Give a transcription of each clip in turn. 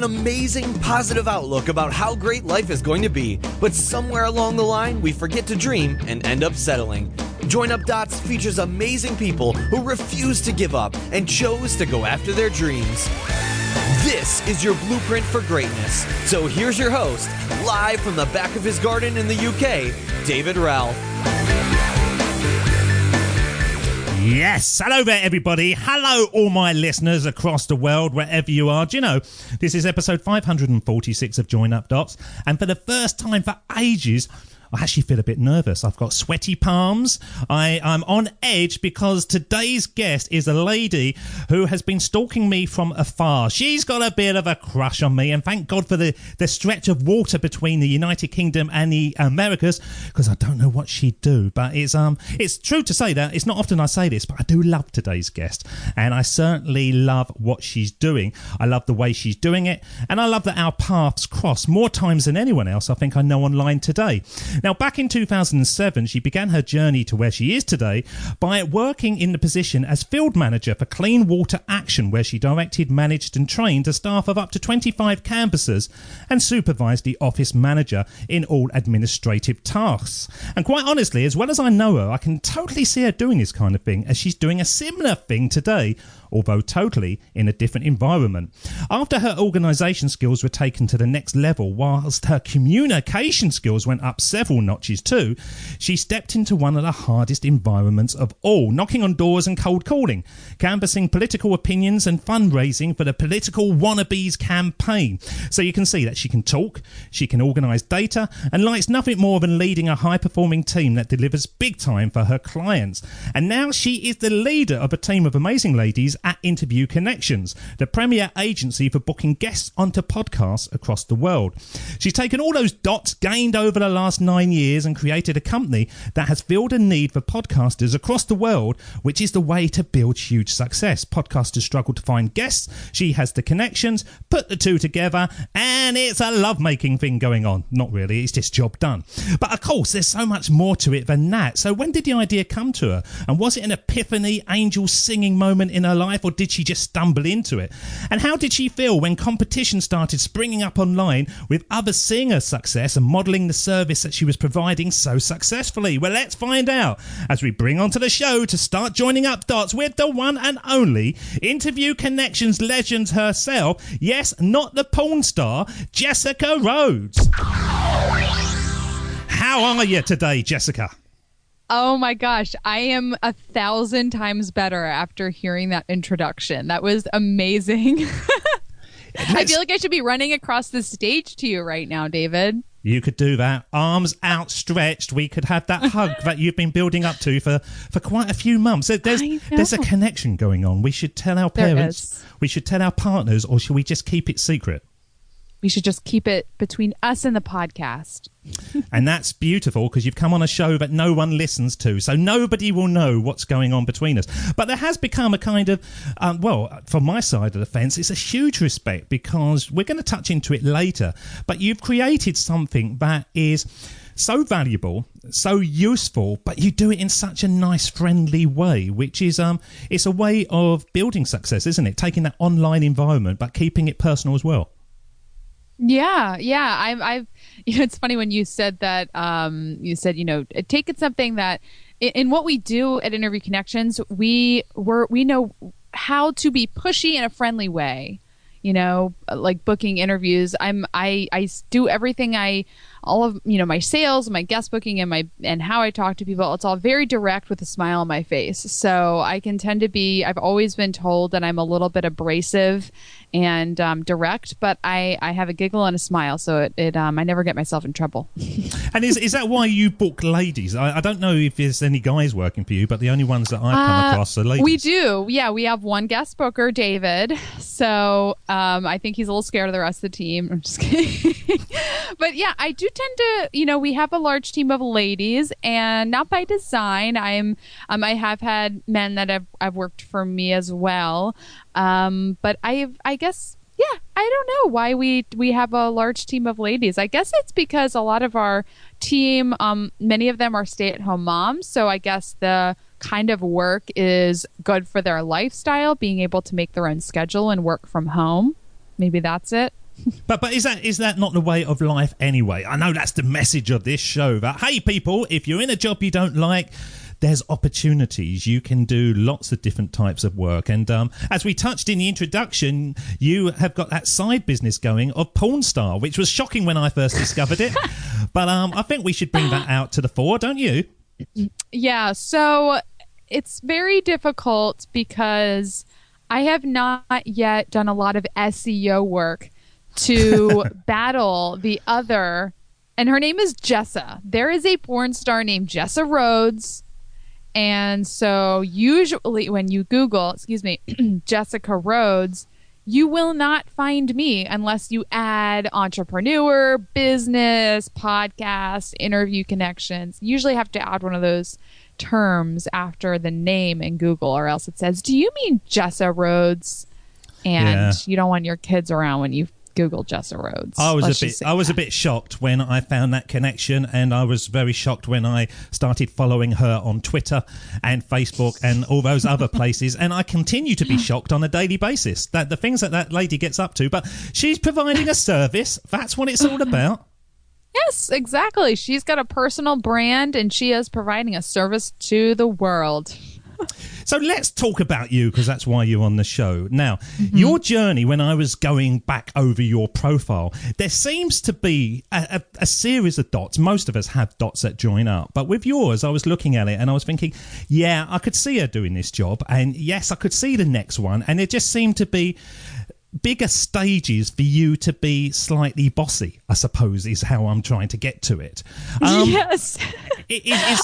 an amazing, positive outlook about how great life is going to be, but somewhere along the line, we forget to dream and end up settling. Join Up Dots features amazing people who refuse to give up and chose to go after their dreams. This is your blueprint for greatness. So here's your host, live from the back of his garden in the UK, David Ralph. Yes, hello there everybody. Hello all my listeners across the world, wherever you are. Do you know, this is episode 546 of Join Up Dots, and for the first time for ages, I actually feel a bit nervous. I've got sweaty palms. I'm on edge because today's guest is a lady who has been stalking me from afar. She's got a bit of a crush on me, and thank God for the stretch of water between the United Kingdom and the Americas, because I don't know what she'd do. But it's true to say that. It's not often I say this, but I do love today's guest, and I certainly love what she's doing. I love the way she's doing it, and I love that our paths cross more times than anyone else I think I know online today. Now, back in 2007, she began her journey to where she is today by working in the position as field manager for Clean Water Action, where she directed, managed and trained a staff of up to 25 canvassers and supervised the office manager in all administrative tasks. And quite honestly, as well as I know her, I can totally see her doing this kind of thing, as she's doing a similar thing today, although totally in a different environment. After her organisation skills were taken to the next level, whilst her communication skills went up several notches too, she stepped into one of the hardest environments of all, knocking on doors and cold calling, canvassing political opinions and fundraising for the political wannabes campaign. So you can see that she can talk, she can organise data, and likes nothing more than leading a high-performing team that delivers big time for her clients. And now she is the leader of a team of amazing ladies at Interview Connections, the premier agency for booking guests onto podcasts across the world. She's taken all those dots gained over the last 9 years and created a company that has filled a need for podcasters across the world, which is the way to build huge success. Podcasters struggle to find guests. She has the connections, put the two together, and it's a love-making thing going on. Not really, it's just job done. But of course, there's so much more to it than that. So when did the idea come to her? And was it an epiphany, angel singing moment in her life, or did she just stumble into it? And how did she feel when competition started springing up online with others seeing her success and modelling the service that she was providing so successfully? Well, let's find out as we bring onto the show to start joining up dots with the one and only Interview Connections legend herself. Yes, not the porn star, Jessica Rhodes. How are you today, Jessica? Oh my gosh, I am 1,000 times better after hearing that introduction. That was amazing. I feel like I should be running across the stage to you right now, David. You could do that. Arms outstretched. We could have that hug that you've been building up to for quite a few months. There's a connection going on. We should tell our parents. We should tell our partners, or should we just keep it secret? We should just keep it between us and the podcast. And that's beautiful, because you've come on a show that no one listens to, so nobody will know what's going on between us. But there has become a kind of, from my side of the fence, it's a huge respect, because we're going to touch into it later. But you've created something that is so valuable, so useful, but you do it in such a nice, friendly way, which is it's a way of building success, isn't it? Taking that online environment, but keeping it personal as well. Yeah. I've it's funny when you said that, taking something that in what we do at Interview Connections, we know how to be pushy in a friendly way, like booking interviews. I do everything all of my sales, my guest booking, and how I talk to people. It's all very direct with a smile on my face. So I can tend to be. I've always been told that I'm a little bit abrasive and direct, but I have a giggle and a smile, so I never get myself in trouble. And is that why you book ladies? I don't know if there's any guys working for you, but the only ones that I've come across are ladies. We do. Yeah, we have one guest booker, David. So I think he's a little scared of the rest of the team. I'm just kidding. But yeah, I do tend to, we have a large team of ladies, and not by design. I have had men that have worked for me as well. But I guess, yeah, I don't know why we have a large team of ladies. I guess it's because a lot of our team, many of them are stay-at-home moms. So I guess the kind of work is good for their lifestyle, being able to make their own schedule and work from home. Maybe that's it. But is that not the way of life anyway? I know that's the message of this show, that, hey, people, if you're in a job you don't like, there's opportunities. You can do lots of different types of work. And as we touched in the introduction, you have got that side business going of porn star, which was shocking when I first discovered it. But I think we should bring that out to the fore, don't you? Yeah, so it's very difficult because I have not yet done a lot of SEO work to battle the other, and her name is Jessa. There is a porn star named Jessa Rhodes, and so usually when you Google, Jessica Rhodes, you will not find me unless you add entrepreneur, business, podcast, interview connections. You usually have to add one of those terms after the name in Google, or else it says, do you mean Jessa Rhodes? And you don't want your kids around when you Google Jessa Rhodes. I was a bit shocked when I found that connection, and I was very shocked when I started following her on Twitter and Facebook and all those other places, and I continue to be shocked on a daily basis that the things that lady gets up to. But she's providing a service. That's what it's all about. Yes, exactly. She's got a personal brand, and she is providing a service to the world. So let's talk about you, because that's why you're on the show. Now, your journey, when I was going back over your profile, there seems to be a series of dots. Most of us have dots that join up. But with yours, I was looking at it and I was thinking, yeah, I could see her doing this job. And yes, I could see the next one. And it just seemed to be bigger stages for you to be slightly bossy, I suppose, is how I'm trying to get to it. Yes.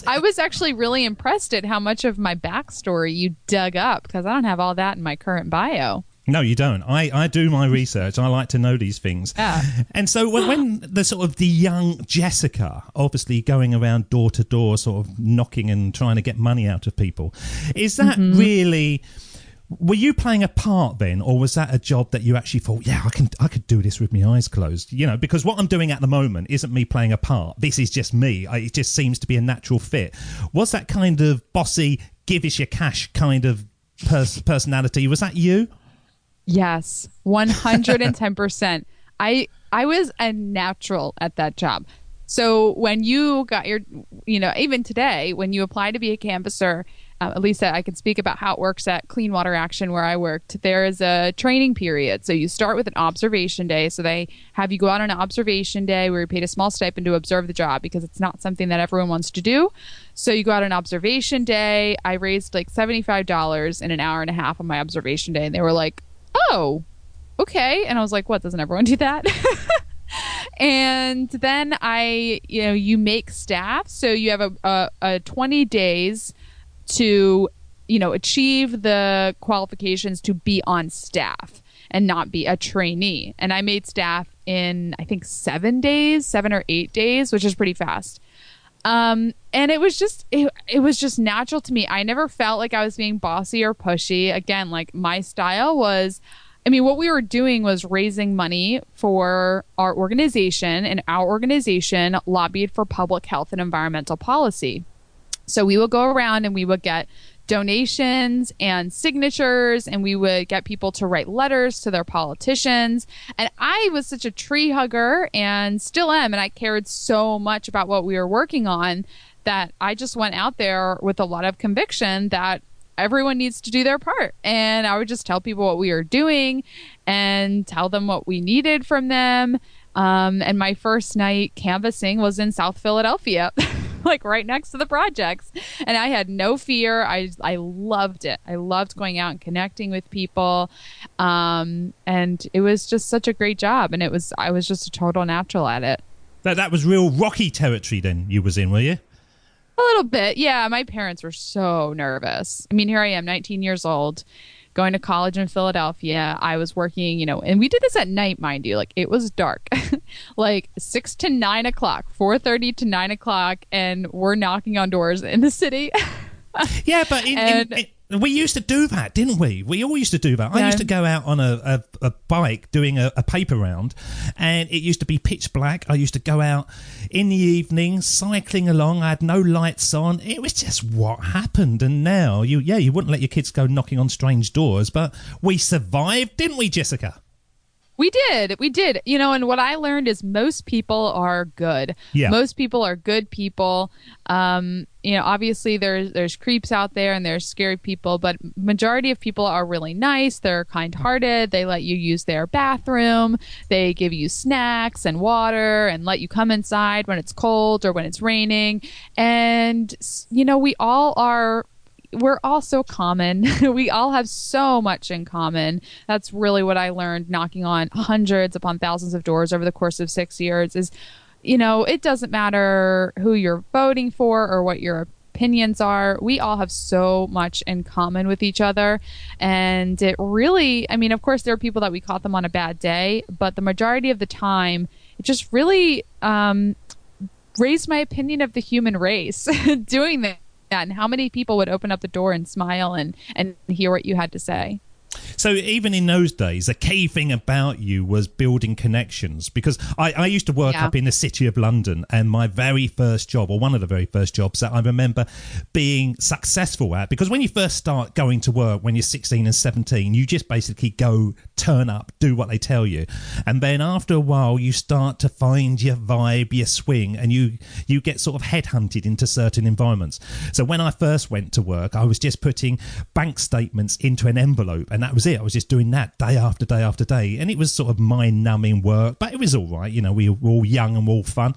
I was actually really impressed at how much of my backstory you dug up, because I don't have all that in my current bio. No, you don't. I do my research. I like to know these things. Yeah. And so when the sort of the young Jessica, obviously going around door to door, sort of knocking and trying to get money out of people, is that really... Were you playing a part then, or was that a job that you actually thought, yeah, I could do this with my eyes closed? You know, because what I'm doing at the moment isn't me playing a part. This is just me. It just seems to be a natural fit. Was that kind of bossy, give us your cash kind of personality? Was that you? Yes, 110%. I was a natural at that job. So when you got your, even today, when you apply to be a canvasser, at least I can speak about how it works at Clean Water Action where I worked. There is a training period. So you start with an observation day. So they have you go out on an observation day where you're paid a small stipend to observe the job, because it's not something that everyone wants to do. So you go out on observation day. I raised like $75 in an hour and a half on my observation day. And they were like, oh, okay. And I was like, what, doesn't everyone do that? And then you make staff. So you have a 20 days to, achieve the qualifications to be on staff and not be a trainee. And I made staff in, I think, 7 or 8 days, which is pretty fast. And it was just, it was just natural to me. I never felt like I was being bossy or pushy. Again, like my style was, what we were doing was raising money for our organization, and our organization lobbied for public health and environmental policy. So we would go around and we would get donations and signatures, and we would get people to write letters to their politicians. And I was such a tree hugger, and still am, and I cared so much about what we were working on that I just went out there with a lot of conviction that everyone needs to do their part. And I would just tell people what we were doing and tell them what we needed from them. And my first night canvassing was in South Philadelphia, like right next to the projects. And I had no fear. I loved it. I loved going out and connecting with people. And it was just such a great job. And I was just a total natural at it. That was real Rocky territory then you was in, were you? A little bit. Yeah. My parents were so nervous. Here I am, 19 years old, going to college in Philadelphia. I was working, and we did this at night, mind you. Like, it was dark, like 6 to 9 o'clock, 4:30 to 9 o'clock, and we're knocking on doors in the city. Yeah, but we used to do that, didn't we? We all used to do that. I used to go out on a bike doing a paper round, and it used to be pitch black. I used to go out in the evening, cycling along. I had no lights on. It was just what happened. And now, you wouldn't let your kids go knocking on strange doors, but we survived, didn't we, Jessica? We did. And what I learned is most people are good. Yeah. Most people are good people. Obviously there's creeps out there and there's scary people, but majority of people are really nice. They're kind-hearted. They let you use their bathroom. They give you snacks and water and let you come inside when it's cold or when it's raining. And, we're all so common. We all have so much in common. That's really what I learned knocking on hundreds upon thousands of doors over the course of 6 years is, it doesn't matter who you're voting for or what your opinions are. We all have so much in common with each other. And it really, of course, there are people that we caught them on a bad day, but the majority of the time, it just really raised my opinion of the human race doing that. And how many people would open up the door and smile and hear what you had to say? So even in those days, a key thing about you was building connections, because I used to work up in the city of London, and my very first job, or one of the very first jobs that I remember being successful at, because when you first start going to work when you're 16 and 17, you just basically go, turn up, do what they tell you. And then after a while, you start to find your vibe, your swing, and you get sort of headhunted into certain environments. So when I first went to work, I was just putting bank statements into an envelope, and that was it. I was just doing that day after day after day, and it was sort of mind-numbing work, but it was all right. We were all young and all fun.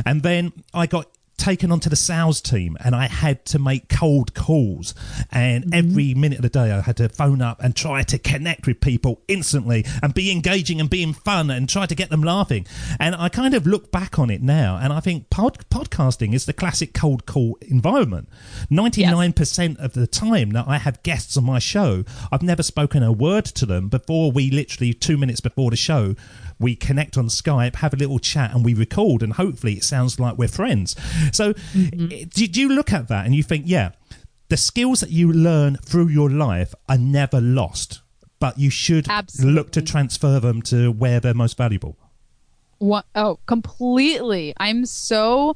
And then I got taken onto the sales team, and I had to make cold calls, and every minute of the day I had to phone up and try to connect with people instantly and be engaging and being fun and try to get them laughing. And I kind of look back on it now, and I think podcasting is the classic cold call environment. 99% of the time that I have guests on my show, I've never spoken a word to them before we literally 2 minutes before the show, we connect on Skype, have a little chat, and we record, and hopefully it sounds like we're friends. So did you look at that and you think, the skills that you learn through your life are never lost, but you should look to transfer them to where they're most valuable? Completely. I'm so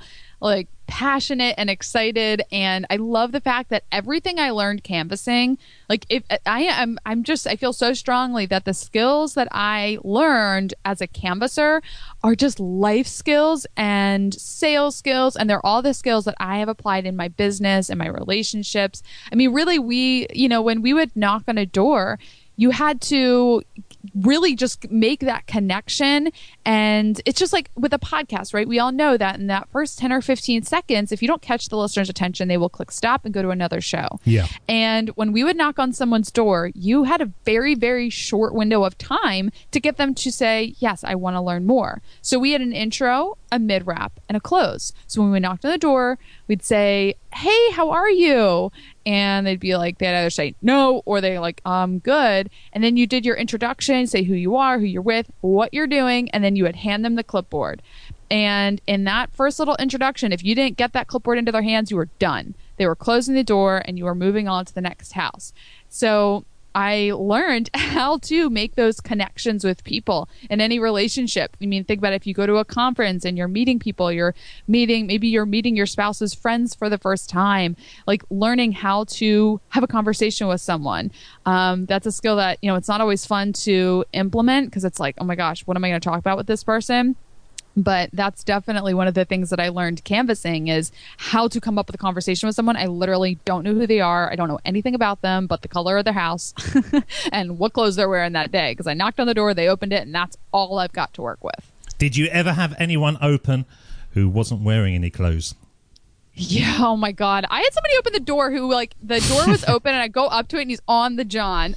passionate and excited, and I love the fact that everything I learned canvassing, I feel so strongly that the skills that I learned as a canvasser are just life skills and sales skills, and they're all the skills that I have applied in my business and my relationships. Really, when we would knock on a door, you had to really just make that connection. And it's just like with a podcast, right? We all know that in that first 10 or 15 seconds, if you don't catch the listener's attention, they will click stop and go to another show. Yeah. And when we would knock on someone's door, you had a very, very short window of time to get them to say, yes, I want to learn more. So we had an intro, a mid-wrap, and a close. So when we knocked on the door, we'd say, hey, how are you? And they'd be like, they'd either say no, or they're like, good. And then you did your introduction, say who you are, who you're with, what you're doing, and then you would hand them the clipboard. And in that first little introduction, if you didn't get that clipboard into their hands, you were done. They were closing the door and you were moving on to the next house. So I learned how to make those connections with people in any relationship. Think about it, if you go to a conference and you're meeting people, maybe you're meeting your spouse's friends for the first time, learning how to have a conversation with someone. That's a skill that, it's not always fun to implement because it's like, oh my gosh, what am I going to talk about with this person? But that's definitely one of the things that I learned canvassing is how to come up with a conversation with someone. I literally don't know who they are. I don't know anything about them but the color of their house and what clothes they're wearing that day. Because I knocked on the door, they opened it, and that's all I've got to work with. Did you ever have anyone open who wasn't wearing any clothes? Yeah, oh my God. I had somebody open the door who, the door was open and I go up to it and he's on the john.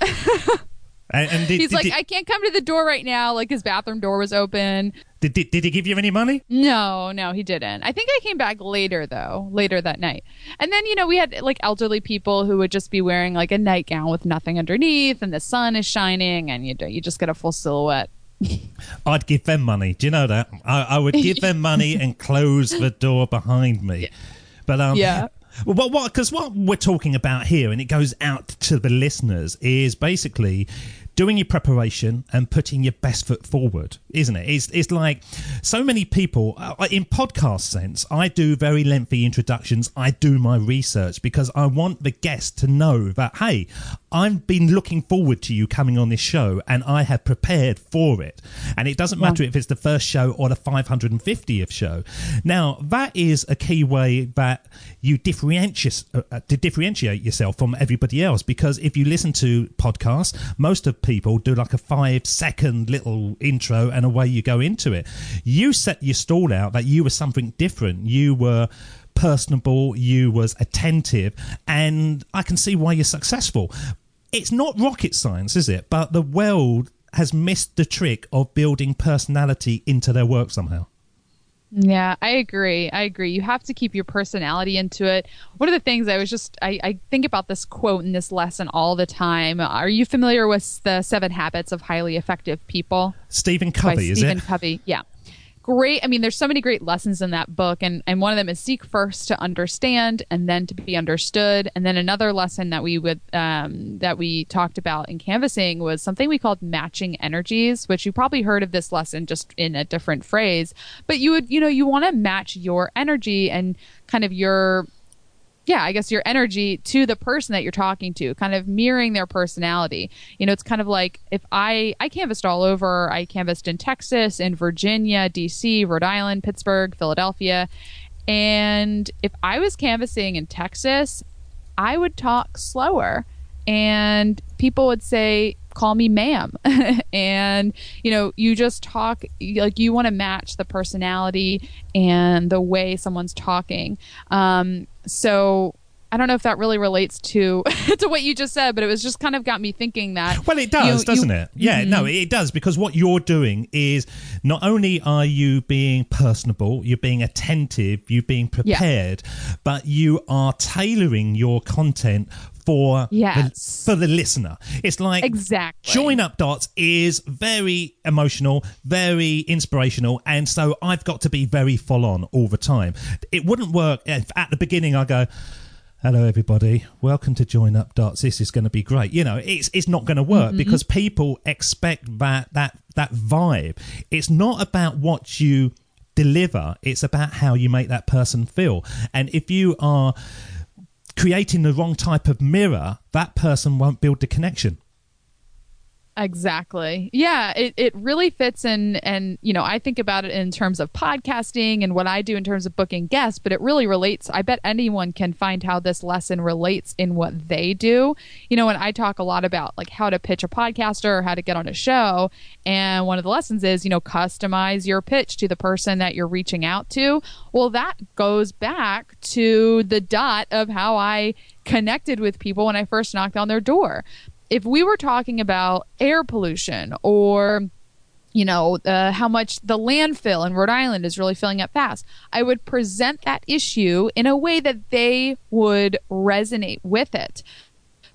He's like, I can't come to the door right now. His bathroom door was open. Did he give you any money? No, he didn't. I think I came back later that night. And then, we had elderly people who would just be wearing a nightgown with nothing underneath and the sun is shining and you just get a full silhouette. I'd give them money. Do you know that? I would give them money and close the door behind me. Yeah. But yeah. Well, because what we're talking about here, and it goes out to the listeners, is basically, doing your preparation and putting your best foot forward, isn't it? It's like so many people in podcast sense. I do very lengthy introductions. I do my research because I want the guest to know that, hey, I've been looking forward to you coming on this show and I have prepared for it. And it doesn't matter if it's the first show or the 550th show. Now, that is a key way that you differentiate yourself from everybody else, because if you listen to podcasts, most of people do like a 5-second little intro and away you go into it. You set your stall out that you were something different. You were personable, you was attentive, and I can see why you're successful. It's not rocket science, is it? But the world has missed the trick of building personality into their work somehow. Yeah, I agree. You have to keep your personality into it. One of the things I think about this quote in this lesson all the time. Are you familiar with the 7 Habits of Highly Effective People? Stephen Covey, is it? Stephen Covey, yeah. Great. I mean, there's so many great lessons in that book. And one of them is seek first to understand and then to be understood. And then another lesson that we talked about in canvassing was something we called matching energies, which you probably heard of this lesson just in a different phrase. But you want to match your energy and kind of your energy to the person that you're talking to, kind of mirroring their personality. It's kind of like if I canvassed all over. I canvassed in Texas, in Virginia, DC, Rhode Island, Pittsburgh, Philadelphia. And if I was canvassing in Texas, I would talk slower and people would say, call me ma'am. And, you just talk like you want to match the personality and the way someone's talking. So I don't know if that really relates to to what you just said, but it was just kind of got me thinking that. Well, it does, doesn't it? Yeah, no, it does, because what you're doing is not only are you being personable, you're being attentive, you're being prepared, but you are tailoring your content for the listener. It's like exactly. Join Up Dots is very emotional, very inspirational, and so I've got to be very full on all the time. It wouldn't work if at the beginning I go, hello everybody, welcome to Join Up Dots, this is going to be great. It's not going to work because people expect that vibe. It's not about what you deliver, it's about how you make that person feel. And if you are creating the wrong type of mirror, that person won't build the connection. Exactly. Yeah, it really fits in. And, I think about it in terms of podcasting and what I do in terms of booking guests, but it really relates. I bet anyone can find how this lesson relates in what they do. And I talk a lot about like how to pitch a podcaster or how to get on a show. And one of the lessons is, customize your pitch to the person that you're reaching out to. Well, that goes back to the dot of how I connected with people when I first knocked on their door. If we were talking about air pollution or, how much the landfill in Rhode Island is really filling up fast, I would present that issue in a way that they would resonate with it.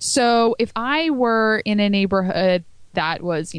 So if I were in a neighborhood that was,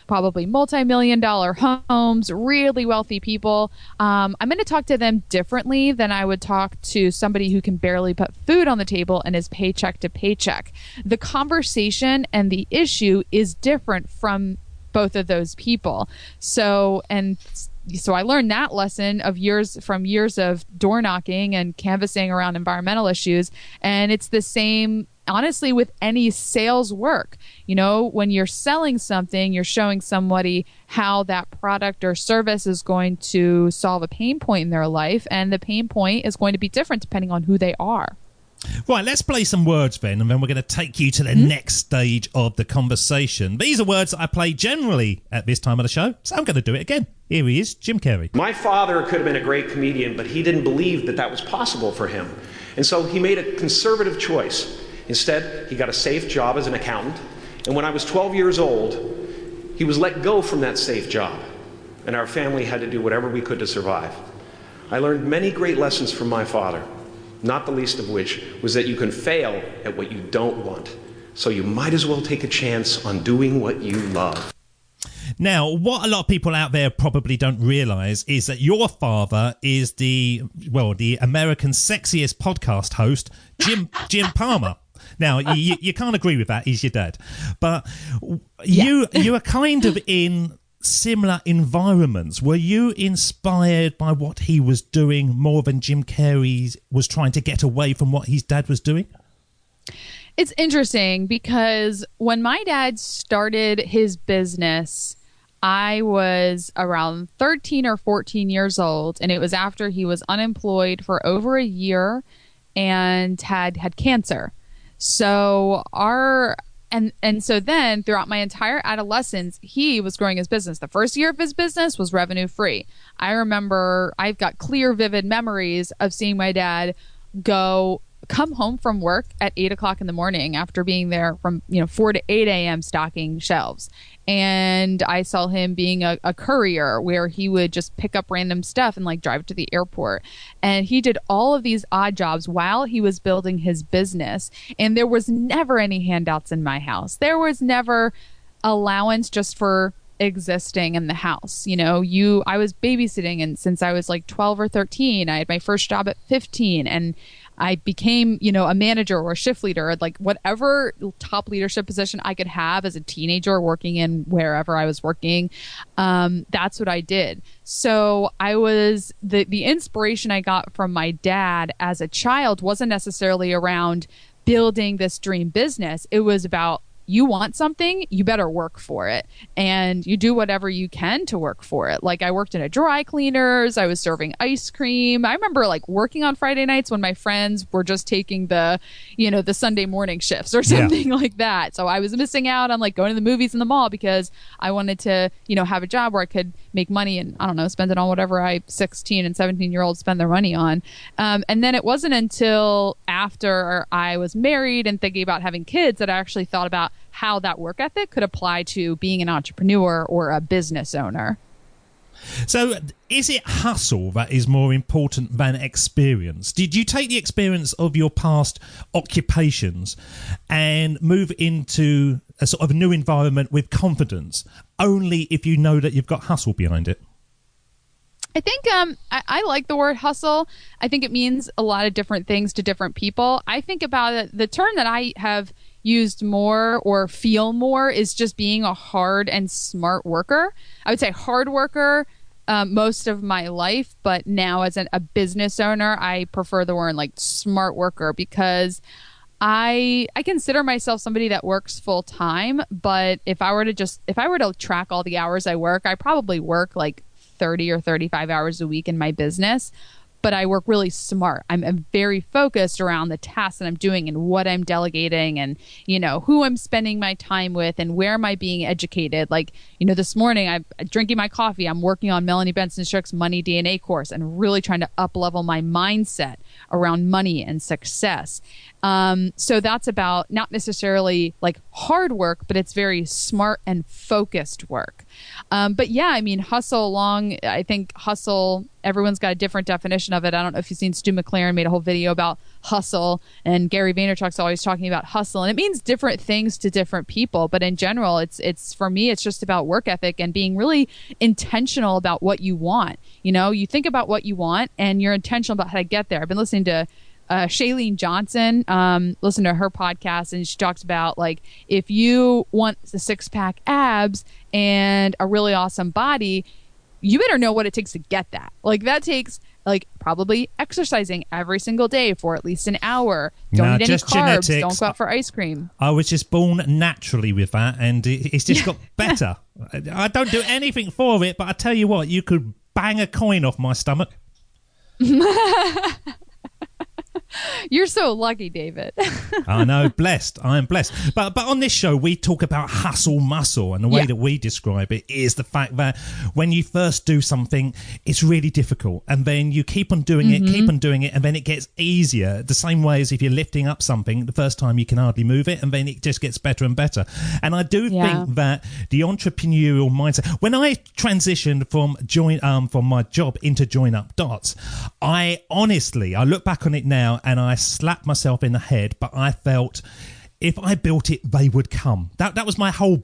probably multi-million-dollar homes, really wealthy people, I'm going to talk to them differently than I would talk to somebody who can barely put food on the table and is paycheck to paycheck. The conversation and the issue is different from both of those people. So I learned that lesson of years of door knocking and canvassing around environmental issues. And it's the same, honestly, with any sales work. When you're selling something, you're showing somebody how that product or service is going to solve a pain point in their life. And the pain point is going to be different depending on who they are. Right, let's play some words then, and then we're going to take you to the next stage of the conversation. These are words that I play generally at this time of the show, so I'm going to do it again. Here he is, Jim Carrey. My father could have been a great comedian, but he didn't believe that was possible for him. And so he made a conservative choice. Instead, he got a safe job as an accountant, and when I was 12 years old, he was let go from that safe job, and our family had to do whatever we could to survive. I learned many great lessons from my father, not the least of which was that you can fail at what you don't want, so you might as well take a chance on doing what you love. Now, what a lot of people out there probably don't realise is that your father is the American sexiest podcast host, Jim Palmer. Now, you can't agree with that. He's your dad. But you are kind of in similar environments. Were you inspired by what he was doing more than Jim Carrey was trying to get away from what his dad was doing? It's interesting because when my dad started his business, I was around 13 or 14 years old, and it was after he was unemployed for over a year and had cancer. So so then throughout my entire adolescence, he was growing his business. The first year of his business was revenue free. I remember I've got clear, vivid memories of seeing my dad come home from work at 8 o'clock in the morning after being there from 4 to 8 a.m. stocking shelves. And I saw him being a courier where he would just pick up random stuff and like drive it to the airport. And he did all of these odd jobs while he was building his business. And there was never any handouts in my house. There was never allowance just for existing in the house. I was babysitting, and since I was like 12 or 13, I had my first job at 15, and I became, a manager or a shift leader, like whatever top leadership position I could have as a teenager working in wherever I was working. That's what I did. So I was the inspiration I got from my dad as a child wasn't necessarily around building this dream business. It was about, you want something, you better work for it. And you do whatever you can to work for it. Like I worked in a dry cleaners. I was serving ice cream. I remember like working on Friday nights when my friends were just taking the Sunday morning shifts or something like that. So I was missing out on like going to the movies in the mall because I wanted to, have a job where I could make money and, I don't know, spend it on whatever 16 and 17-year-olds spend their money on. And then it wasn't until after I was married and thinking about having kids that I actually thought about how that work ethic could apply to being an entrepreneur or a business owner. So is it hustle that is more important than experience? Did you take the experience of your past occupations and move into a sort of new environment with confidence only if you know that you've got hustle behind it? I think I like the word hustle. I think it means a lot of different things to different people. I think about it, the term that I have used more or feel more is just being a hard and smart worker. I would say hard worker most of my life, but now as a business owner, I prefer the word like smart worker because I consider myself somebody that works full time. But if I were to track all the hours I work, I probably work like 30 or 35 hours a week in my business. But I work really smart. I'm very focused around the tasks that I'm doing and what I'm delegating and, who I'm spending my time with and where am I being educated. Like, this morning I'm drinking my coffee. I'm working on Melanie Benson Strick's Money DNA course and really trying to up-level my mindset around money and success. So that's about not necessarily like hard work, but it's very smart and focused work. But yeah, I mean, I think hustle, everyone's got a different definition of it. I don't know if you've seen Stu McLaren made a whole video about hustle, and Gary Vaynerchuk's always talking about hustle, and it means different things to different people. But in general, it's for me, it's just about work ethic and being really intentional about what you want. You think about what you want and you're intentional about how to get there. I've been listening to Shailene Johnson, listen to her podcast, and she talks about like if you want the 6-pack abs and a really awesome body, you better know what it takes to get that. Like that takes like probably exercising every single day for at least an hour. Don't eat any carbs. Genetics. Don't go out for ice cream. I was just born naturally with that, and it's just got better. I don't do anything for it, but I tell you what, you could bang a coin off my stomach. You're so lucky, David. I know, blessed. I am blessed. But on this show, we talk about hustle muscle, and the way that we describe it is the fact that when you first do something, it's really difficult, and then you keep on doing it, and then it gets easier. The same way as if you're lifting up something, the first time you can hardly move it, and then it just gets better and better. And I do think that the entrepreneurial mindset, when I transitioned from my job into Join Up Dots, I look back on it now and I slapped myself in the head, but I felt if I built it, they would come. That was my whole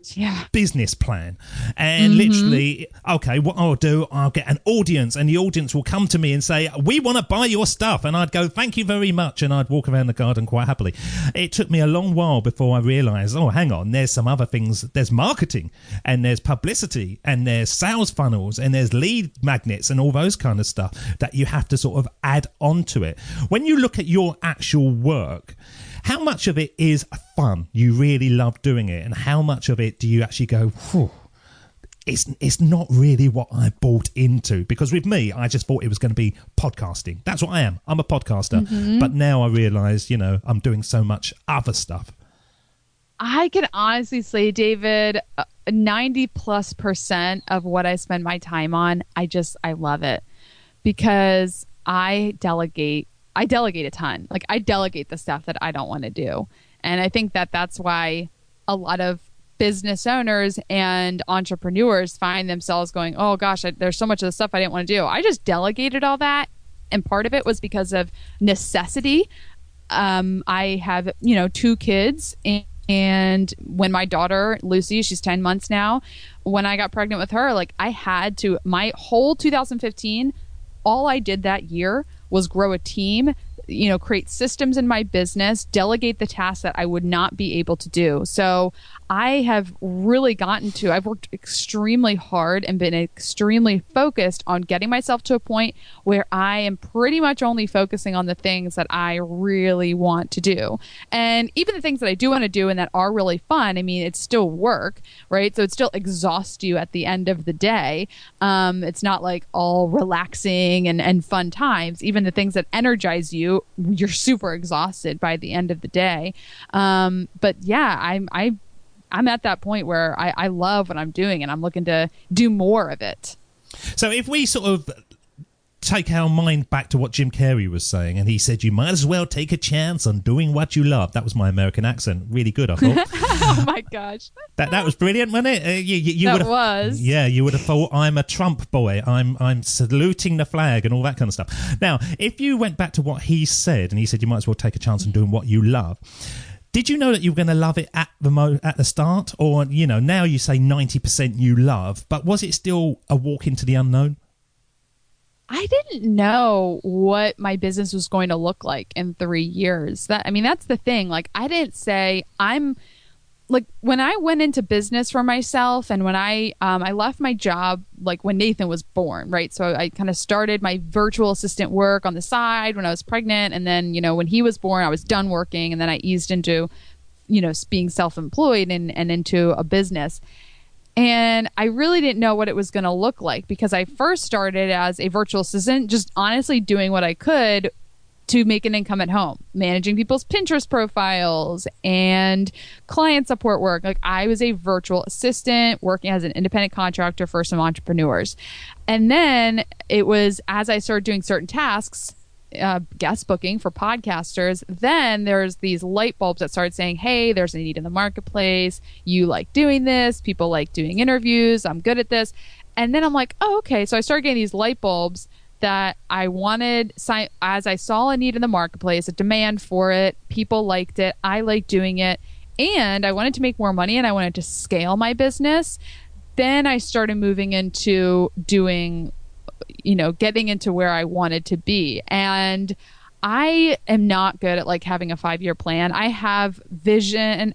business plan. And literally, okay, what I'll do, I'll get an audience, and the audience will come to me and say, we want to buy your stuff. And I'd go, thank you very much. And I'd walk around the garden quite happily. It took me a long while before I realised, oh, hang on, there's some other things. There's marketing, and there's publicity, and there's sales funnels, and there's lead magnets and all those kind of stuff that you have to sort of add onto it. When you look at your actual work, how much of it is fun? You really love doing it, and how much of it do you actually go, whew, it's not really what I bought into? Because with me, I just thought it was going to be podcasting. That's what I am. I'm a podcaster. But now I realise, you know, I'm doing so much other stuff. I can honestly say, David, 90+% of what I spend my time on, I love it, because I delegate a ton. Like, I delegate the stuff that I don't want to do. And I think that that's why a lot of business owners and entrepreneurs find themselves going, oh gosh, there's so much of the stuff I didn't want to do. I just delegated all that. And part of it was because of necessity. I have, 2 kids, and when my daughter, Lucy, she's 10 months now, when I got pregnant with her, like, I had to, my whole 2015, all I did that year was grow a team, create systems in my business, delegate the tasks that I would not be able to do. So I have really I've worked extremely hard and been extremely focused on getting myself to a point where I am pretty much only focusing on the things that I really want to do. And even the things that I do want to do and that are really fun, I mean, it's still work, right? So it still exhausts you at the end of the day. It's not like all relaxing and fun times. Even the things that energize you, you're super exhausted by the end of the day. But yeah, I'm at that point where I love what I'm doing, and I'm looking to do more of it. So if we sort of take our mind back to what Jim Carrey was saying, and he said, you might as well take a chance on doing what you love. That was my American accent. Really good, I thought. Oh my gosh. That was brilliant, wasn't it? That was. Yeah, you would have thought, I'm a Trump boy. I'm saluting the flag and all that kind of stuff. Now, if you went back to what he said, and he said you might as well take a chance on doing what you love, did you know that you were going to love it at the start? Or, now you say 90% you love, but was it still a walk into the unknown? I didn't know what my business was going to look like in 3 years. That's the thing. Like, I didn't say when I went into business for myself, and when I left my job, like when Nathan was born, right? So I kind of started my virtual assistant work on the side when I was pregnant. And then, when he was born, I was done working. And then I eased into, being self-employed and into a business. And I really didn't know what it was going to look like, because I first started as a virtual assistant, just honestly doing what I could to make an income at home, managing people's Pinterest profiles and client support work. Like, I was a virtual assistant working as an independent contractor for some entrepreneurs. And then it was as I started doing certain tasks, guest booking for podcasters, then there's these light bulbs that started saying, hey, there's a need in the marketplace. You like doing this. People like doing interviews. I'm good at this. And then I'm like, oh, okay. So I started getting these light bulbs that I wanted, as I saw a need in the marketplace, a demand for it. People liked it. I liked doing it. And I wanted to make more money, and I wanted to scale my business. Then I started moving into doing, getting into where I wanted to be. And I am not good at like having a 5-year plan. I have a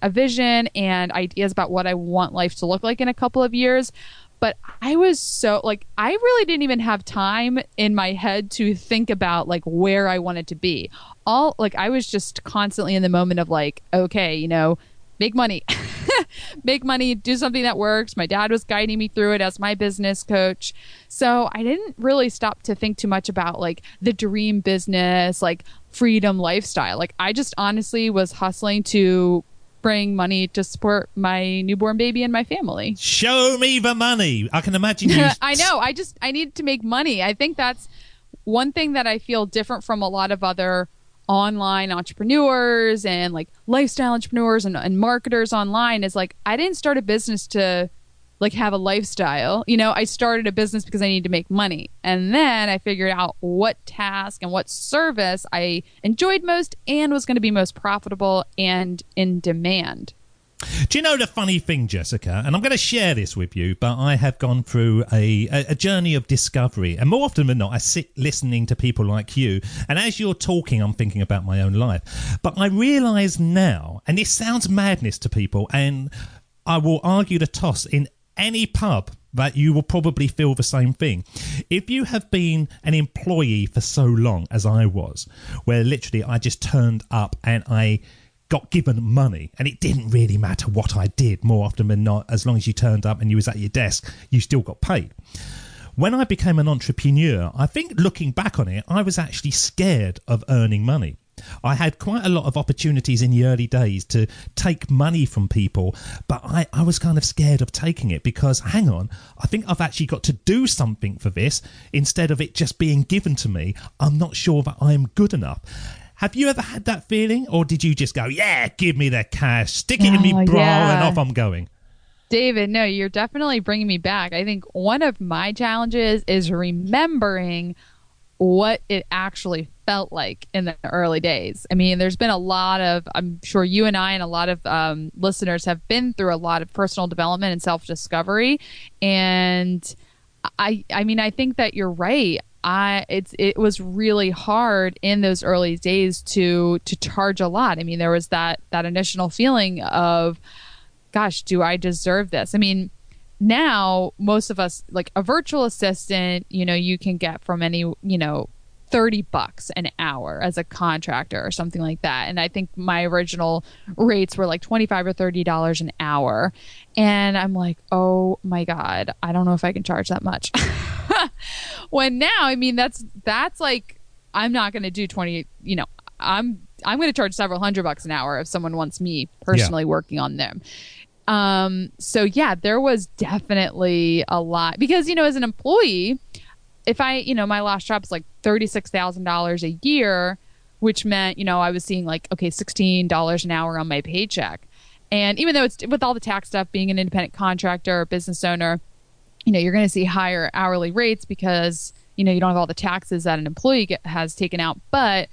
vision and ideas about what I want life to look like in a couple of years. But I was I really didn't even have time in my head to think about like where I wanted to be. I was just constantly in the moment of like, okay, make money, make money, do something that works. My dad was guiding me through it as my business coach. So I didn't really stop to think too much about like the dream business, like freedom lifestyle. Like, I just honestly was hustling to bring money to support my newborn baby and my family. Show me the money. I can imagine you. I know. I need to make money. I think that's one thing that I feel different from a lot of other online entrepreneurs and like lifestyle entrepreneurs and marketers online is like, I didn't start a business to like have a lifestyle. I started a business because I needed to make money. And then I figured out what task and what service I enjoyed most and was going to be most profitable and in demand. Do you know the funny thing, Jessica? And I'm going to share this with you, but I have gone through a journey of discovery. And more often than not, I sit listening to people like you. And as you're talking, I'm thinking about my own life. But I realise now, and this sounds madness to people, and I will argue the toss in any pub that you will probably feel the same thing. If you have been an employee for so long as I was, where literally I just turned up and I got given money and it didn't really matter what I did, more often than not, as long as you turned up and you was at your desk, you still got paid. When I became an entrepreneur, I think looking back on it, I was actually scared of earning money. I had quite a lot of opportunities in the early days to take money from people, but I was kind of scared of taking it because, hang on, I think I've actually got to do something for this instead of it just being given to me. I'm not sure that I'm good enough. Have you ever had that feeling, or did you just go, yeah, give me the cash, stick it in me bra, and off I'm going? David, no, you're definitely bringing me back. I think one of my challenges is remembering what it actually felt like in the early days. I mean, there's been a lot of, I'm sure you and I and a lot of listeners have been through a lot of personal development and self-discovery. And I mean, I think that you're right. It was really hard in those early days to charge a lot. I mean, there was that initial feeling of, gosh, do I deserve this? I mean, now most of us, like a virtual assistant, you can get from any, $30 an hour as a contractor or something like that. And I think my original rates were like $25 or $30 an hour. And I'm like, oh my God, I don't know if I can charge that much. When now, I mean, that's like, I'm not going to do 20, I'm going to charge several $100 an hour if someone wants me personally working on them. So yeah, there was definitely a lot because, as an employee, if I, my last job was like $36,000 a year, which meant, I was seeing like, okay, $16 an hour on my paycheck. And even though it's with all the tax stuff, being an independent contractor or business owner, you're going to see higher hourly rates because, you don't have all the taxes that an employee has taken out. But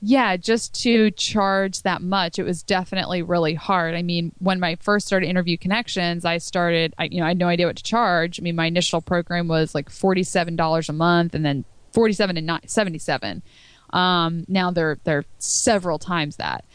yeah, just to charge that much, it was definitely really hard. I mean, when I first started Interview Connections, I had no idea what to charge. I mean, my initial program was like $47 a month and then $47 and $77. Now they're several times that.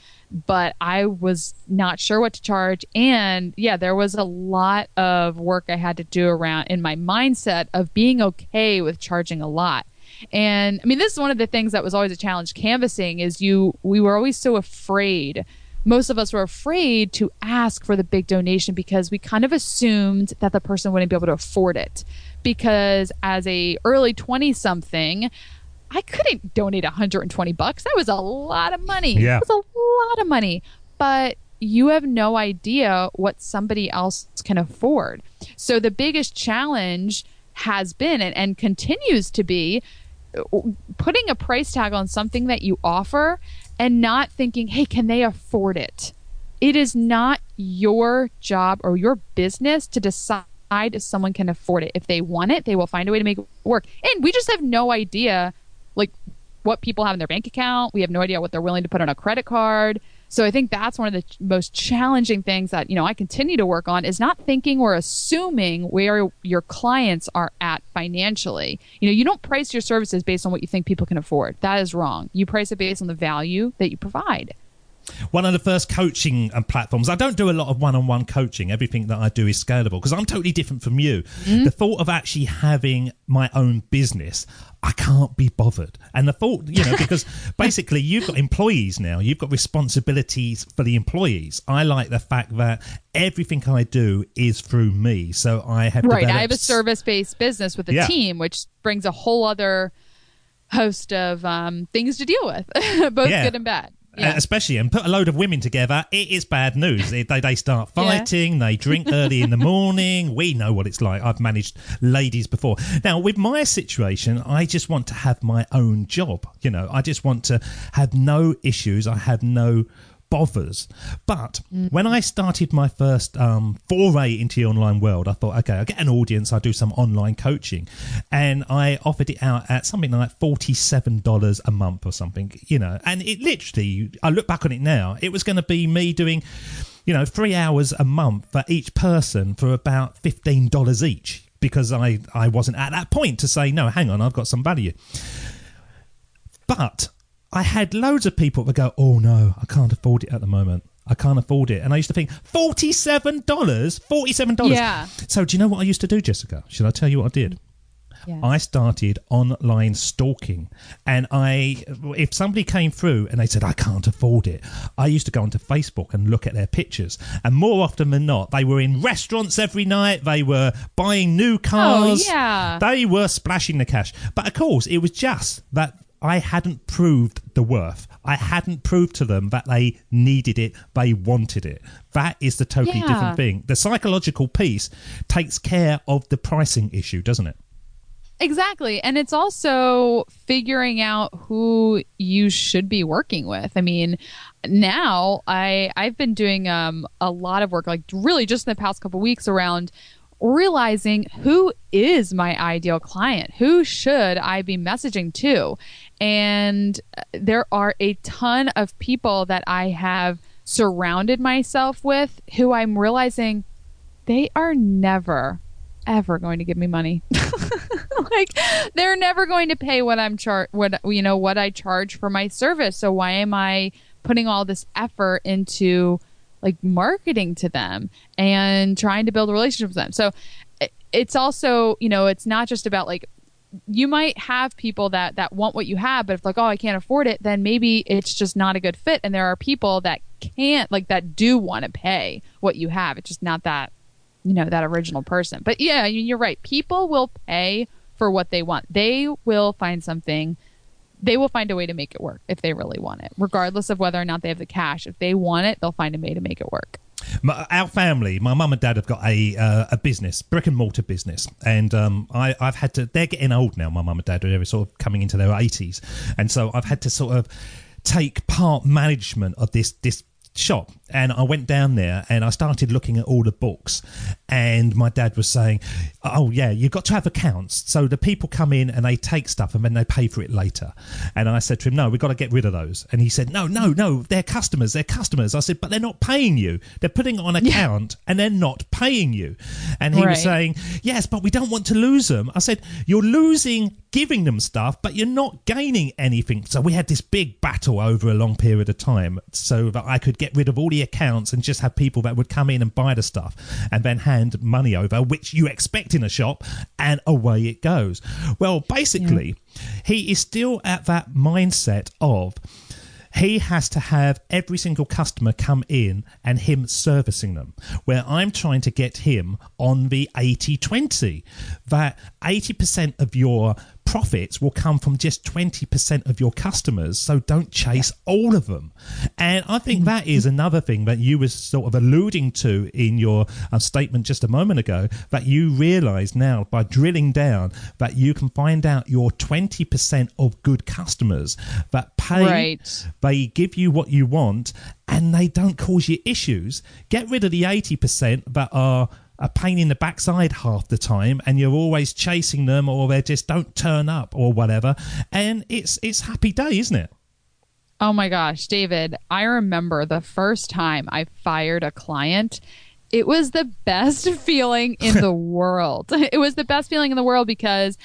But I was not sure what to charge. And yeah, there was a lot of work I had to do around in my mindset of being okay with charging a lot. And I mean, this is one of the things that was always a challenge canvassing is we were always so afraid. Most of us were afraid to ask for the big donation because we kind of assumed that the person wouldn't be able to afford it. Because as a early 20-something, I couldn't donate $120. That was a lot of money. Yeah. It was a lot of money. But you have no idea what somebody else can afford. So the biggest challenge has been and continues to be putting a price tag on something that you offer and not thinking, hey, can they afford it? It is not your job or your business to decide if someone can afford it. If they want it, they will find a way to make it work. And we just have no idea like what people have in their bank account. We have no idea what they're willing to put on a credit card. So I think that's one of the most challenging things that, I continue to work on is not thinking or assuming where your clients are at financially. You don't price your services based on what you think people can afford. That is wrong. You price it based on the value that you provide. One of the first coaching platforms, I don't do a lot of one-on-one coaching. Everything that I do is scalable because I'm totally different from you. Mm-hmm. The thought of actually having my own business, I can't be bothered. And the thought, because basically you've got employees now, you've got responsibilities for the employees. I like the fact that everything I do is through me. So I have I have a service-based business with a team, which brings a whole other host of things to deal with, both good and bad. Yeah. Especially, and put a load of women together, it is bad news. They start fighting, they drink early in the morning. We know what it's like. I've managed ladies before. Now, with my situation, I just want to have my own job. I just want to have no issues. I have no bothers. But when I started my first foray into the online world, I thought, okay, I'll get an audience, I'll do some online coaching. And I offered it out at something like $47 a month or something, you know. And it literally, I look back on it now, it was going to be me doing, you know, 3 hours a month for each person for about $15 each, because I wasn't at that point to say, no, hang on, I've got some value. But I had loads of people that go, oh no, I can't afford it at the moment. I can't afford it. And I used to think, $47? Yeah. So do you know what I used to do, Jessica? Should I tell you what I did? Yeah. I started online stalking, and if somebody came through and they said, I can't afford it, I used to go onto Facebook and look at their pictures, and more often than not, they were in restaurants every night, they were buying new cars, they were splashing the cash. But of course, it was just that I hadn't proved the worth. I hadn't proved to them that they needed it, they wanted it. That is the totally different thing. The psychological piece takes care of the pricing issue, doesn't it? Exactly. And it's also figuring out who you should be working with. I mean, now I've been doing a lot of work, like really just in the past couple of weeks, around realizing who is my ideal client, who should I be messaging to. And there are a ton of people that I have surrounded myself with who I'm realizing they are never, ever going to give me money. Like, they're never going to pay what I charge for my service. So why am I putting all this effort into like marketing to them and trying to build a relationship with them? So it's also, you know, it's not just about like, you might have people that want what you have, but if like, oh, I can't afford it, then maybe it's just not a good fit. And there are people that can't, like, that do want to pay what you have. It's just not that, you know, that original person. But yeah, you're right. People will pay for what they want. They will find something. They will find a way to make it work if they really want it, regardless of whether or not they have the cash. If they want it, they'll find a way to make it work. Our family, my mum and dad have got a business, brick and mortar business, and I've had to. They're getting old now. My mum and dad are sort of coming into their 80s, and so I've had to sort of take part management of this shop. And I went down there and I started looking at all the books, and my dad was saying, oh yeah, you've got to have accounts, so the people come in and they take stuff and then they pay for it later. And I said to him, no, we've got to get rid of those. And he said, no, they're customers. I said, but they're not paying you. They're putting it on account and they're not paying you. And he was saying, yes, but we don't want to lose them. I said, you're losing giving them stuff, but you're not gaining anything. So we had this big battle over a long period of time so that I could get rid of all the accounts and just have people that would come in and buy the stuff and then hand money over, which you expect in a shop, and away it goes. Well, basically, he is still at that mindset of he has to have every single customer come in and him servicing them, where I'm trying to get him on the 80-20, that 80% of your profits will come from just 20% of your customers, so don't chase all of them. And I think that is another thing that you were sort of alluding to in your statement just a moment ago, that you realise now by drilling down that you can find out your 20% of good customers that pay, they give you what you want, and they don't cause you issues. Get rid of the 80% that are a pain in the backside half the time, and you're always chasing them, or they just don't turn up or whatever, and it's happy day, isn't it? Oh my gosh, David, I remember the first time I fired a client. It was the best feeling in the world. It was the best feeling in the world because,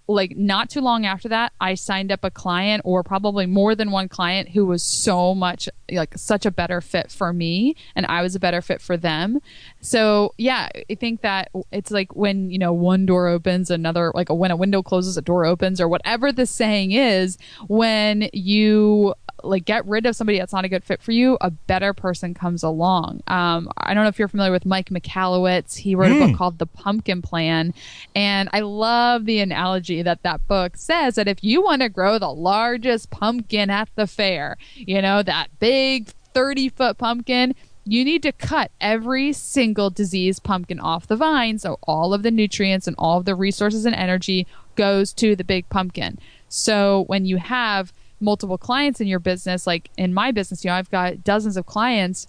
like, not too long after that, I signed up a client, or probably more than one client, who was so much, like, such a better fit for me, and I was a better fit for them. So yeah, I think that it's like when, you know, one door opens, another, like when a window closes, a door opens, or whatever the saying is, when you like get rid of somebody that's not a good fit for you, a better person comes along. I don't know if you're familiar with Mike Michalowicz. He wrote a book called The Pumpkin Plan. And I love the analogy that book says that if you want to grow the largest pumpkin at the fair, you know, that big 30-foot pumpkin, you need to cut every single diseased pumpkin off the vine, so all of the nutrients and all of the resources and energy goes to the big pumpkin. So when you have multiple clients in your business, like in my business, I've got dozens of clients.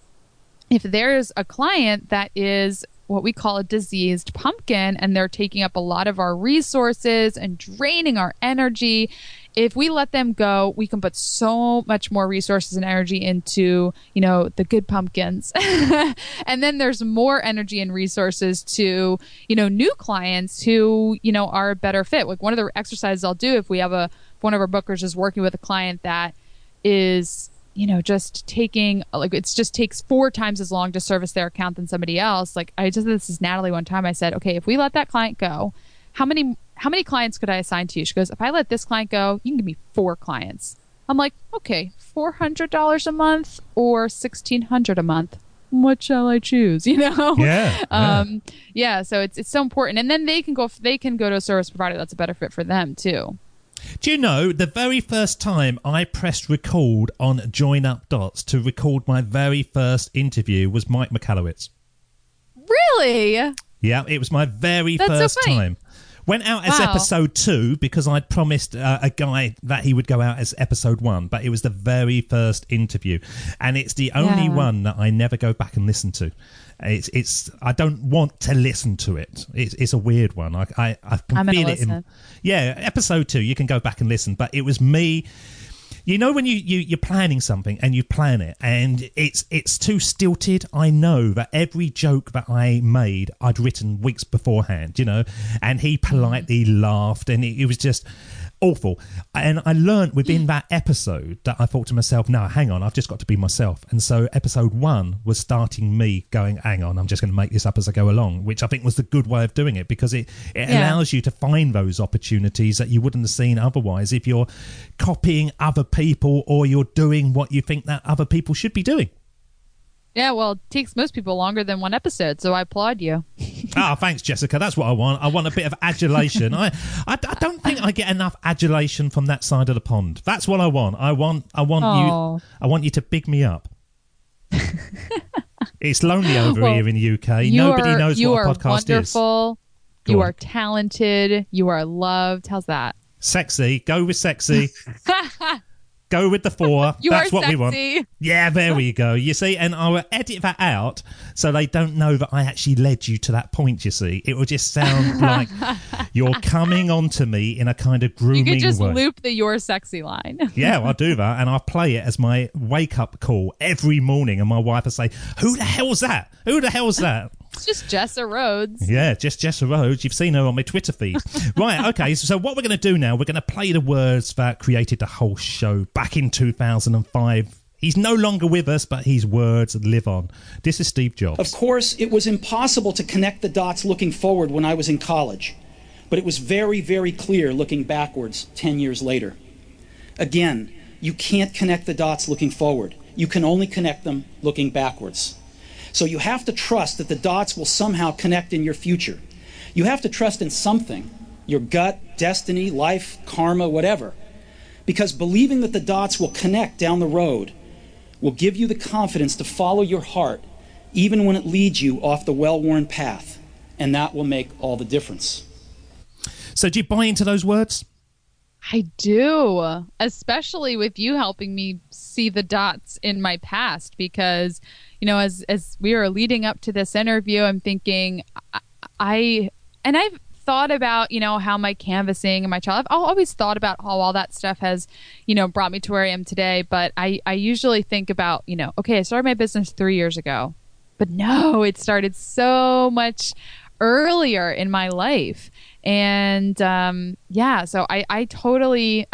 If there's a client that is what we call a diseased pumpkin and they're taking up a lot of our resources and draining our energy, if we let them go, we can put so much more resources and energy into, the good pumpkins. And then there's more energy and resources to, new clients who, are a better fit. Like one of the exercises I'll do if one of our bookers is working with a client that is, just taking, it just takes 4 times as long to service their account than somebody else. Like I just, this is Natalie one time, I said, okay, if we let that client go, how many clients could I assign to you? She goes, if I let this client go, you can give me 4 clients. I'm like, okay, $400 a month or $1,600 a month. What shall I choose? Yeah. So it's so important. And then they can go to a service provider that's a better fit for them too. Do you know, the very first time I pressed record on Join Up Dots to record my very first interview was Mike McAllowitz. Really? Yeah, it was my very first time. Went out as episode 2 because I'd promised a guy that he would go out as episode 1, but it was the very first interview, and it's the only one that I never go back and listen to. It's I don't want to listen to it. It's a weird one. I can feel it in. Yeah, episode 2 you can go back and listen, but it was me. When you're planning something and you plan it and it's too stilted, I know that every joke that I made, I'd written weeks beforehand, and he politely laughed and it was just awful. And I learned within that episode that I thought to myself, no, hang on, I've just got to be myself. And so episode 1 was starting me going, hang on, I'm just going to make this up as I go along, which I think was the good way of doing it because it allows you to find those opportunities that you wouldn't have seen otherwise if you're copying other people or you're doing what you think that other people should be doing. Yeah, well, it takes most people longer than 1 episode, so I applaud you. Thanks, Jessica. That's what I want. I want a bit of adulation. I don't think I get enough adulation from that side of the pond. That's what I want. I want you. I want you to big me up. It's lonely over here in the UK. Nobody knows what a podcast is. You are wonderful. You are talented. You are loved. How's that? Sexy. Go with sexy. Go with the 4. That's what we want. Yeah, there we go. You see, and I will edit that out so they don't know that I actually led you to that point, you see. It will just sound like you're coming onto me in a kind of grooming way. You could just loop the "you're sexy" line. Yeah, I'll do that, and I'll play it as my wake-up call every morning, and my wife will say, who the hell's that? Who the hell's that? It's just Jessa Rhodes. Yeah, just Jessa Rhodes. You've seen her on my Twitter feed. Right, okay, so what we're going to do now, we're going to play the words that created the whole show back in 2005. He's no longer with us, but his words live on. This is Steve Jobs. Of course, it was impossible to connect the dots looking forward when I was in college, but it was very, very clear looking backwards 10 years later. Again, you can't connect the dots looking forward. You can only connect them looking backwards. So you have to trust that the dots will somehow connect in your future. You have to trust in something, your gut, destiny, life, karma, whatever. Because believing that the dots will connect down the road will give you the confidence to follow your heart, even when it leads you off the well-worn path. And that will make all the difference. So do you buy into those words? I do, especially with you helping me see the dots in my past, because, as we are leading up to this interview, I'm thinking, I've thought about, how my canvassing and my child, I've always thought about how all that stuff has, brought me to where I am today. But I usually think about, okay, I started my business 3 years ago, but no, it started so much earlier in my life. And so I totally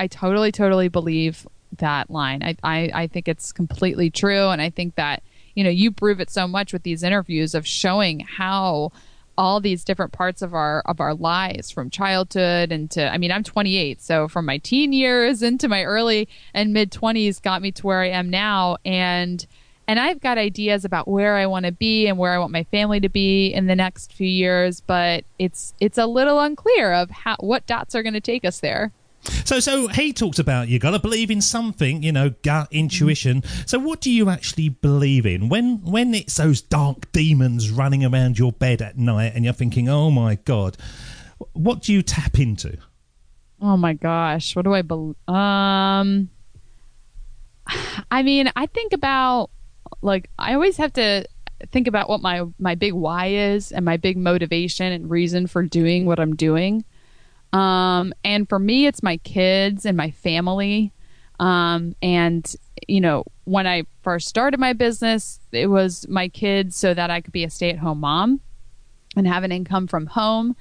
believe that line. I think it's completely true. And I think that, you prove it so much with these interviews of showing how all these different parts of our lives, from childhood into, I'm 28. So from my teen years into my early and mid 20s got me to where I am now. And I've got ideas about where I want to be and where I want my family to be in the next few years, but it's a little unclear of what dots are going to take us there. So he talks about you got to believe in something, gut intuition. So what do you actually believe in when it's those dark demons running around your bed at night and you're thinking, oh my God, what do you tap into? Oh my gosh, what do I believe? I mean, I think about, like, I always have to think about what my big why is and my big motivation and reason for doing what I'm doing. And for me, it's my kids and my family. And, you know, when I first started my business, it was my kids so that I could be a stay-at-home mom and have an income from home.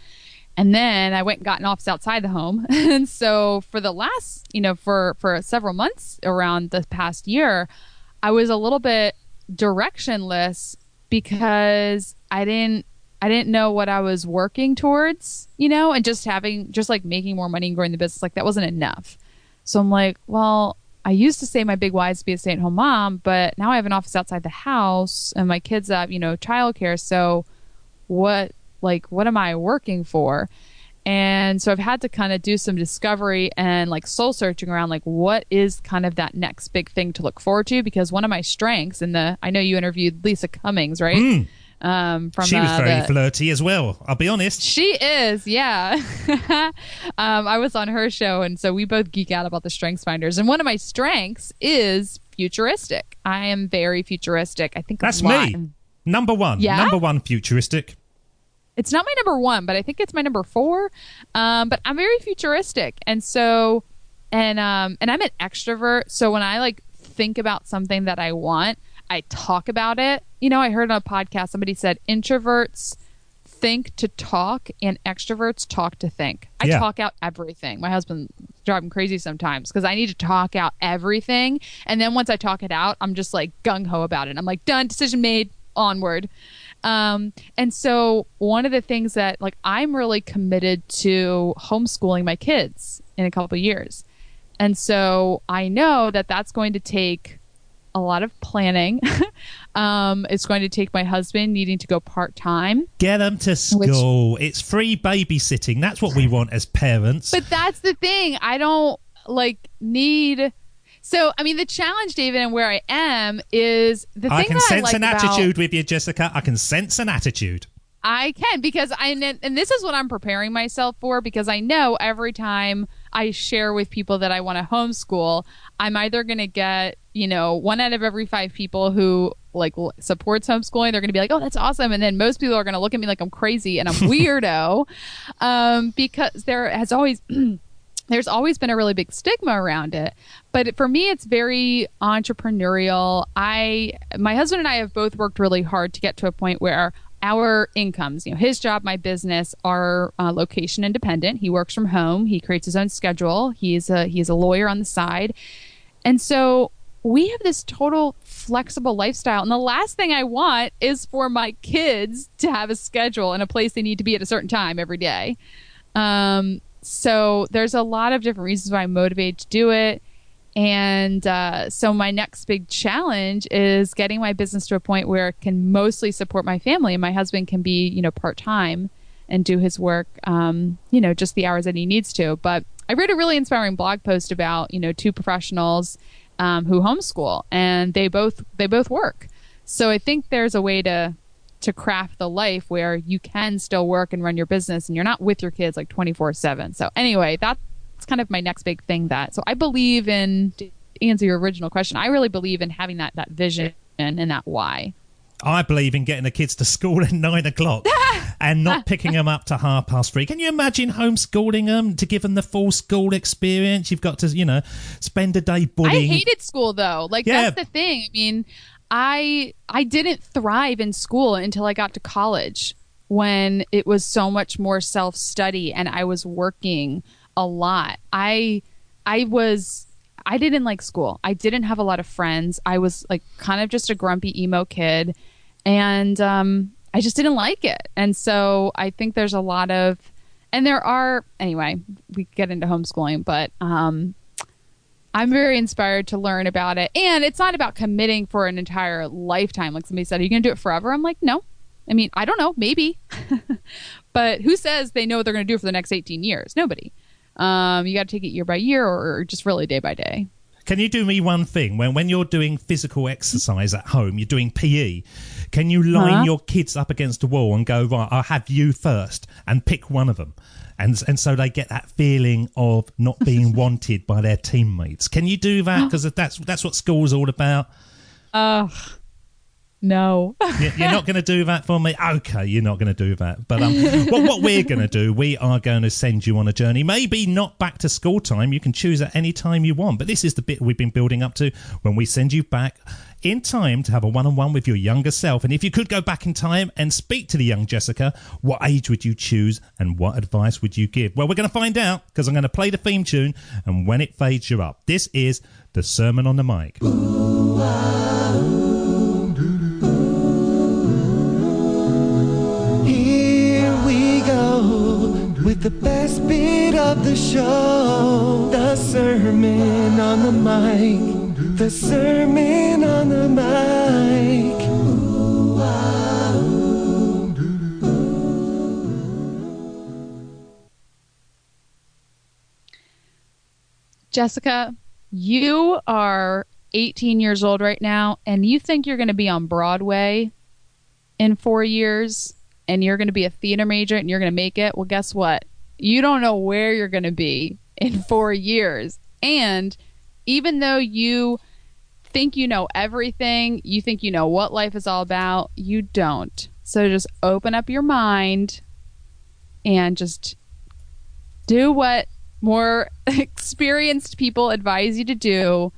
And then I went and got an office outside the home. And so for the last, you know, for several months around the past year, I was a little bit directionless because I didn't know what I was working towards, you know, and just like making more money and growing the business, like that wasn't enough. So I'm like, well, I used to say my big why is to be a stay-at-home mom, but now I have an office outside the house and my kids have, you know, childcare. So what am I working for? And so I've had to kind of do some discovery and like soul searching around, like what is kind of that next big thing to look forward to? Because one of my strengths I know you interviewed Lisa Cummings, right? She was very flirty as well, I'll be honest. She is, yeah. I was on her show, and so we both geek out about the Strengths Finders. And one of my strengths is futuristic. I am very futuristic. I think that's me. Number one. Yeah? Number one, futuristic. It's not my number one, but I think it's my number 4. But I'm very futuristic, and so, and I'm an extrovert. So when I like think about something that I want, I talk about it. You know, I heard on a podcast, somebody said introverts think to talk and extroverts talk to think. I talk out everything. My husband drives me crazy sometimes because I need to talk out everything. And then once I talk it out, I'm just like gung-ho about it. I'm like, done, decision made, onward. And so one of the things that like I'm really committed to homeschooling my kids in a couple of years. And so I know that that's going to take a lot of planning. It's going to take my husband needing to go part-time. Get them to school. It's free babysitting. That's what we want as parents. But that's the thing. I don't need... So, I mean, the challenge, David, and where I am is the thing I can that sense I like an attitude with you, Jessica. I can sense an attitude. I can, because and this is what I'm preparing myself for, because I know every time I share with people that I want to homeschool, I'm either going to get, you know, 1 out of every 5 people who like supports homeschooling. They're going to be like, oh, that's awesome. And then most people are going to look at me like I'm crazy and I'm weirdo, because there has always... There's always been a really big stigma around it. But for me, it's very entrepreneurial. My husband and I have both worked really hard to get to a point where our incomes, you know, his job, my business, are location independent. He works from home. He creates his own schedule. He's a lawyer on the side. And so we have this total flexible lifestyle. And the last thing I want is for my kids to have a schedule and a place they need to be at a certain time every day. So there's a lot of different reasons why I'm motivated to do it. And so my next big challenge is getting my business to a point where it can mostly support my family, and my husband can be, you know, part-time and do his work, you know, just the hours that he needs to. But I read a really inspiring blog post about, you know, 2 professionals who homeschool, and they both work. So I think there's a way to craft the life where you can still work and run your business and you're not with your kids like 24/7. So anyway, that's kind of my next big thing. So I believe in, to answer your original question, I really believe in having that vision and that why. I believe in getting the kids to school at 9 o'clock and not picking them up to 3:30. Can you imagine homeschooling them to give them the full school experience? You've got to, you know, spend a day bullying. I hated school though. Like that's the thing. I mean, I didn't thrive in school until I got to college, when it was so much more self-study and I was working a lot. I didn't like school. I didn't have a lot of friends. I was like kind of just a grumpy emo kid, and I just didn't like it. And so I think there's a lot of, and there are, anyway, we get into homeschooling, but I'm very inspired to learn about it. And it's not about committing for an entire lifetime. Like somebody said, are you going to do it forever? I'm like, no. I mean, I don't know, maybe. But who says they know what they're going to do for the next 18 years? Nobody. You got to take it year by year, or just really day by day. Can you do me one thing? When you're doing physical exercise at home, you're doing PE, Can you line your kids up against the wall and go, right, I'll have you first, and pick one of them? And so they get that feeling of not being wanted by their teammates. Can you do that? Because that's what school's all about. No. You're not going to do that for me? Okay, you're not going to do that. But what we're going to do, we are going to send you on a journey. Maybe not back to school time. You can choose at any time you want. But this is the bit we've been building up to when we send you back in time to have a one-on-one with your younger self. And if you could go back in time and speak to the young Jessica, what age would you choose and what advice would you give? Well, we're going to find out because I'm going to play the theme tune, and when it fades, you're up. This is the Sermon on the Mic. Here we go with the best bit of the show, the Sermon on the Mic. The Sermon on the Mic. Jessica, you are 18 years old right now, and you think you're going to be on Broadway in 4 years, and you're going to be a theater major, and you're going to make it. Well, guess what? You don't know where you're going to be in 4 years. And even though you think you know everything, you think you know what life is all about, you don't. So just open up your mind and just do what more experienced people advise you to do.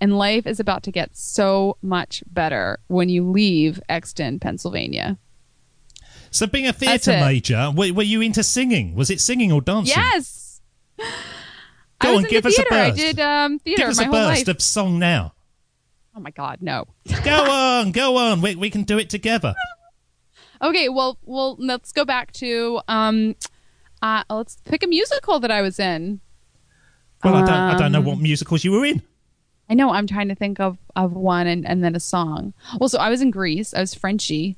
And life is about to get so much better when you leave Exton, Pennsylvania. So being a theatre major, were you into singing? Was it singing or dancing? Yes. Go on, give us a burst. I did theater give us my a whole burst life. of song now. Oh my God, no. Go on. We can do it together. Okay, well, let's go back to let's pick a musical that I was in. Well, I don't know what musicals you were in. I know. I'm trying to think of one and then a song. Well, so I was in Greece. I was Frenchie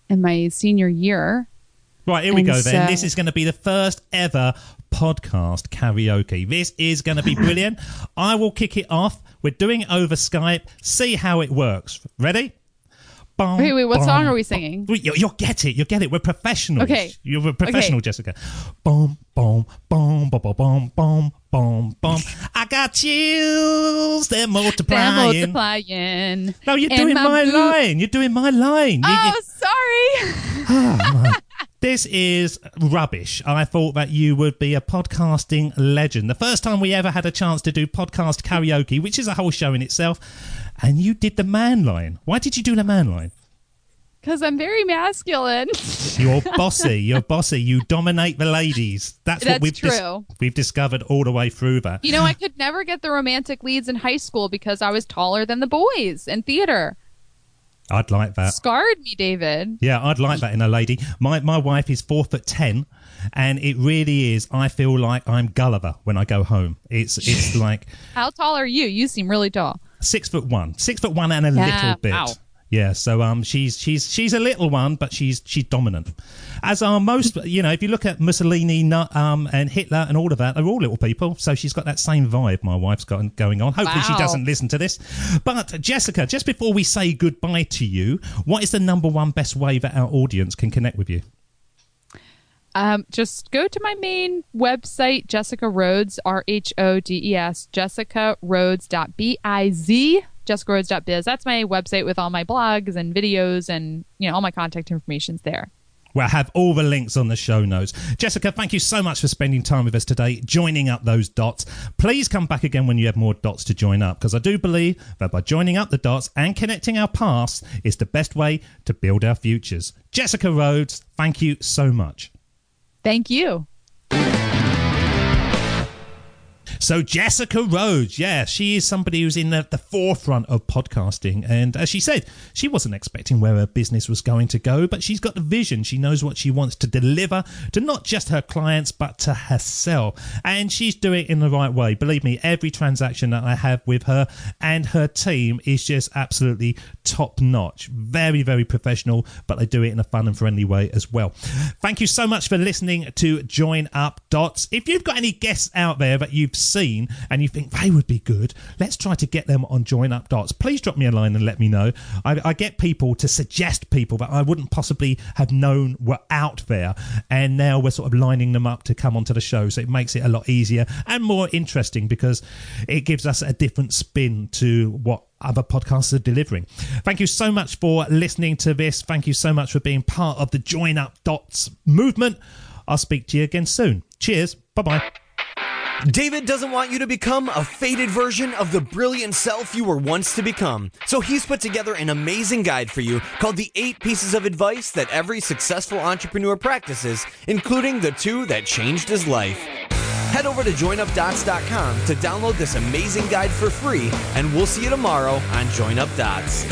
in my senior year. Right, here we go then. This is going to be the first ever podcast karaoke. This is going to be brilliant. I will kick it off. We're doing it over Skype. See how it works. Ready? Wait, what song are we singing? You'll get it. You'll get it. We're professionals. Okay. You're a professional, okay. Jessica. Boom, boom, boom, boom, boom, boom, boom, boom. I got chills. They're multiplying. No, you're doing my line. You're doing my line. Sorry. Oh, this is rubbish. I thought that you would be a podcasting legend. The first time we ever had a chance to do podcast karaoke, which is a whole show in itself, and you did the man line. Why did you do the man line? Because I'm very masculine. You're bossy. You dominate the ladies. That's what we've discovered all the way through that. You know, I could never get the romantic leads in high school because I was taller than the boys in theater. I'd like that. Scarred me, David. Yeah, I'd like that in a lady. My wife is 4'10", and it really is. I feel like I'm Gulliver when I go home. It's like. How tall are you? You seem really tall. 6'1", 6'1" and a little bit. Wow. Yeah, so she's a little one, but she's dominant. As are most, if you look at Mussolini and Hitler and all of that, they're all little people. So she's got that same vibe my wife's got going on. Hopefully she doesn't listen to this. But Jessica, just before we say goodbye to you, what is the number one best way that our audience can connect with you? Just go to my main website, Jessica Rhodes, RHODES, JessicaRhodes.biz. JessicaRhodes.biz. That's my website with all my blogs and videos and all my contact information's there. We'll have all the links on the show notes. Jessica, thank you so much for spending time with us today, joining up those dots. Please come back again when you have more dots to join up, because I do believe that by joining up the dots and connecting our pasts is the best way to build our futures. Jessica Rhodes, thank you so much. Thank you. So Jessica Rhodes, yeah, she is somebody who's in the forefront of podcasting. And as she said, she wasn't expecting where her business was going to go, but she's got the vision. She knows what she wants to deliver to not just her clients, but to herself. And she's doing it in the right way. Believe me, every transaction that I have with her and her team is just absolutely top notch. Very, very professional, but they do it in a fun and friendly way as well. Thank you so much for listening to Join Up Dots. If you've got any guests out there that you've seen and you think they would be good, let's try to get them on Join Up Dots. Please drop me a line and let me know. I get people to suggest people that I wouldn't possibly have known were out there, and now we're sort of lining them up to come onto the show, so it makes it a lot easier and more interesting because it gives us a different spin to what other podcasts are delivering. Thank you so much for listening to this. Thank you so much for being part of the Join Up Dots movement. I'll speak to you again soon. Cheers. Bye-bye. David doesn't want you to become a faded version of the brilliant self you were once to become. So he's put together an amazing guide for you called the 8 Pieces of Advice that every successful entrepreneur practices, including the 2 that changed his life. Head over to joinupdots.com to download this amazing guide for free, and we'll see you tomorrow on Join Up Dots.